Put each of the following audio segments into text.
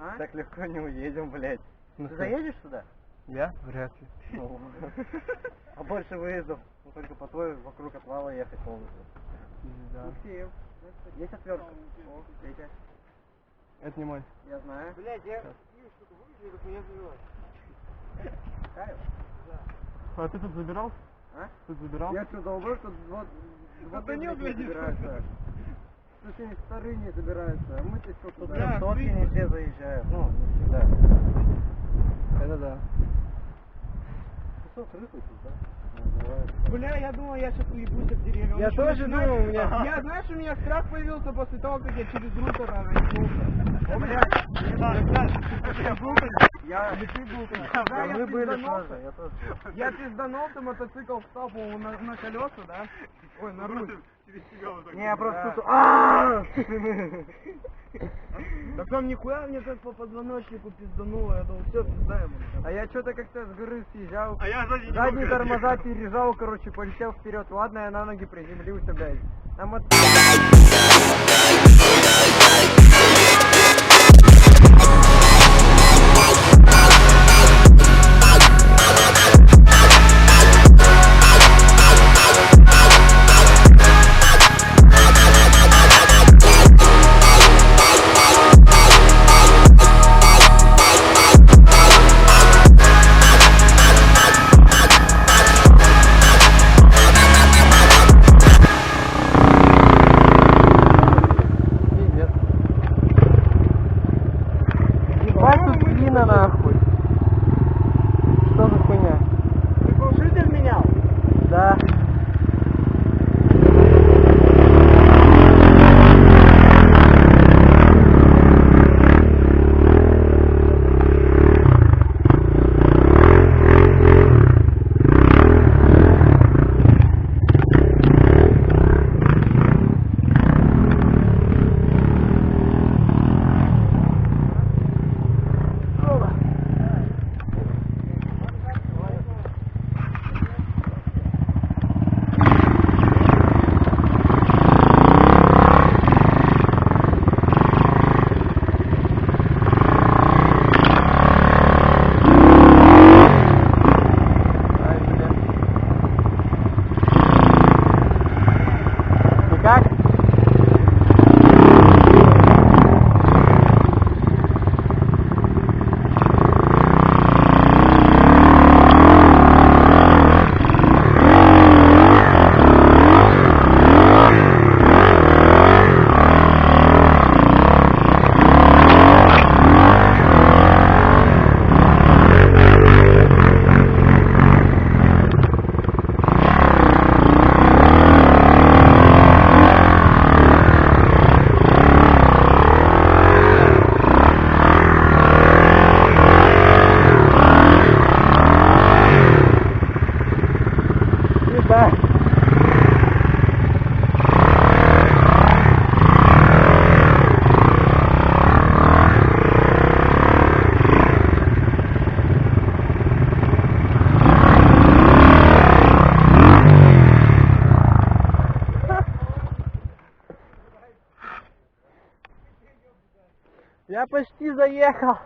А? Так легко не уедем, блядь. Ты заедешь сюда? Я? Вряд ли. А больше выездов, только по твоему вокруг отвала ехать полностью. Да. Есть отвертка? О, третья. Это не мой. Я знаю. Блядь, я что-то выгляжу, как меня забивать. Кайф. А ты тут забирал? А? Тут забирал? Я что, долбой, тут вот Данил, не блядь, забираются. Слушай, вторые не забираются, а мы-то что туда? Да, Сотки не все заезжают, ну, не всегда. Это да. Кусок рыхлый тут, да? Бля, я думал, я сейчас уебусь от деревьев. Я тоже думал, у меня... Я, знаешь, у меня страх появился после того, как я через рутер наебнулся. Блядь, не надо. Я... Или ты был там? Да, Когда я мы были пизданулся, тоже, я тоже. я пизданулся, мотоцикл встал, по-моему, на колеса, да? Ой, на руль. Не, я просто тут... Аааа! Так там нихуя мне как по позвоночнику пиздануло, я думал, все, пизда ему. А я что-то как-то с горы съезжал, А я сзади не задние мог тормоза пережал, короче, полетел вперед. Ладно, я на ноги приземлился, блядь. А нахуй. Что за хуйня? Ты глушитель менял? Да. Как? Я почти заехал.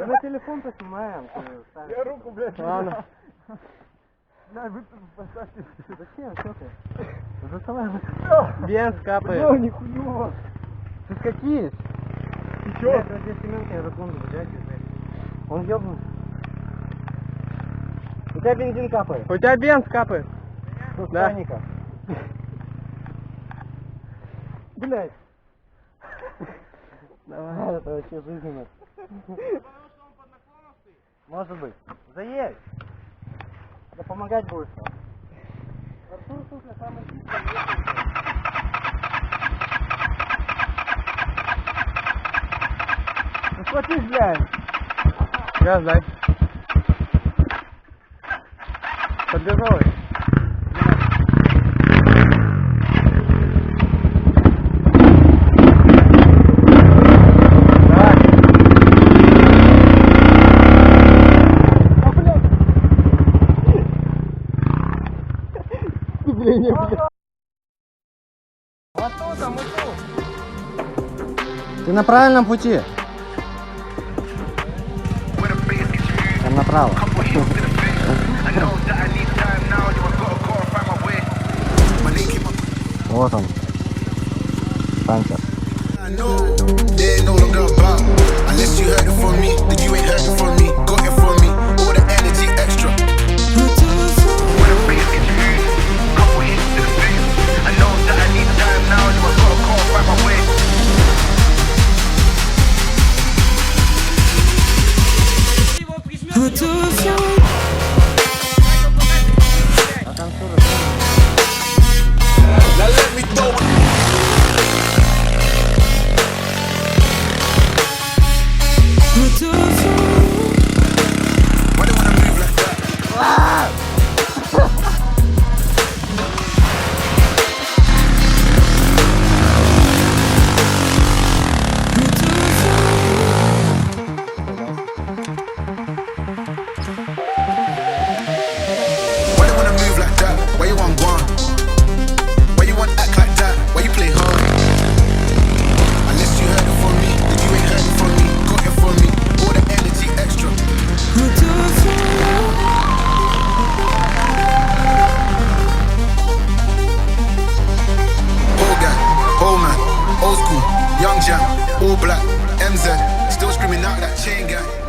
Мы на телефон поснимаем. Я руку, блядь. Ладно. На, вы поставьте. Зачем? Что ты? Доставай. Бенз капает. О, нихуя. Ты скатись. Ты чё? Здесь Семенка, я разгонку взять. Он ёбнут. У тебя бензин капает. У тебя бенз капает. Тут Да. Саника. Блядь. Давай. Это вообще жизненно. Может быть. Заедь. Да помогать будешь. Артур, сука, самый чистый. Ну схватись, блядь. Газ дай. Подбежой. Ты на правильном пути. Там направо. Вот он. Танчер. They're no longer about. Unless you heard it from me, then you ain't heard it from me. Got it from me, all the energy extra. When the bass gets moved, couple hits to the face. I know that I need time now, so I gotta go and find my way. Now let me throw it. Why they wanna move like that? Why they wanna move like that? Why you want one? Why you want act like that? Why you play hard? Unless you heard it from me, then you ain't heard it from me. Got it from me, all the energy extra. Old guy, old man, old school, young jam, all black, MZ, still screaming out that chain gang.